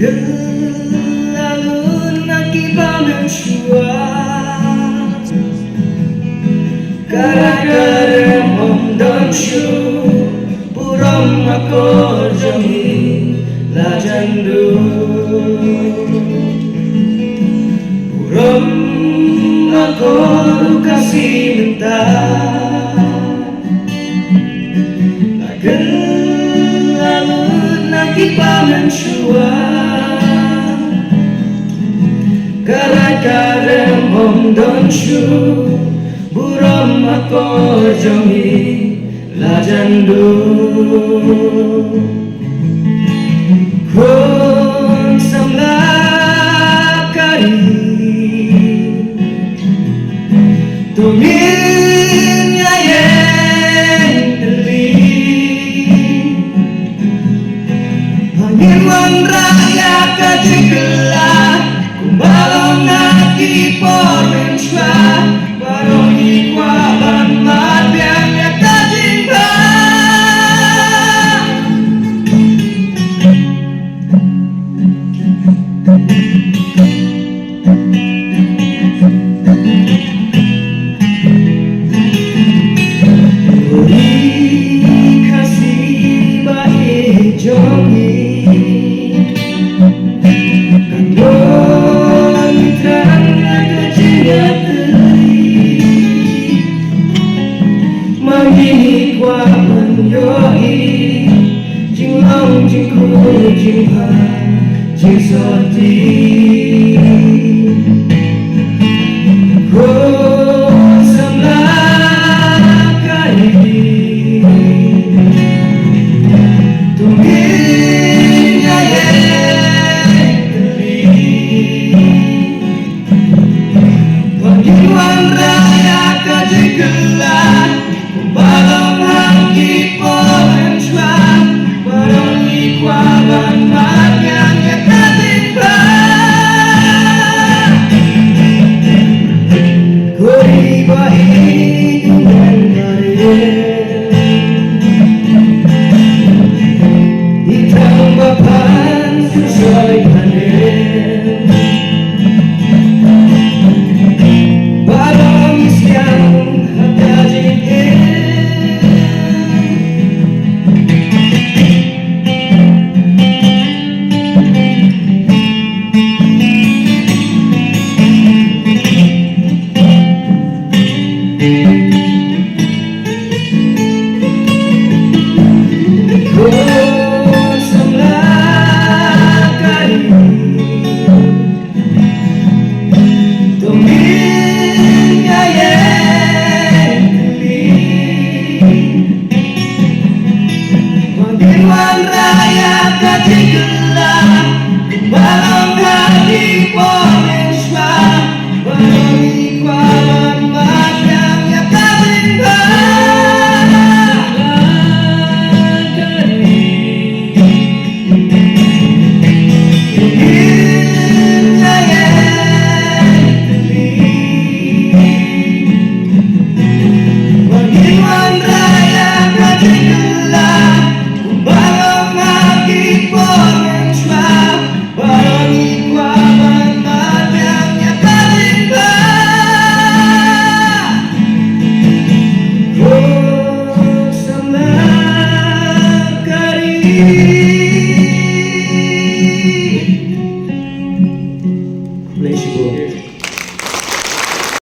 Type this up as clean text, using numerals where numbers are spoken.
Kelalun akibat syua Gara-gara om syu Puram makor jami lajandu Puram makor kasih mentah Kelalun akibat syua Gara-gara om syu Buram ako jami lajandu Kung samlakari Tumin yayen teli Pangirwan raya kajigelah Kumbalong naki porenswa Baroni kwaban madyan yakajimba Uri kasih baik jogi Kandung terang kejingat Mangini kwa penyoi Jing long jing kui jing ha Jing soti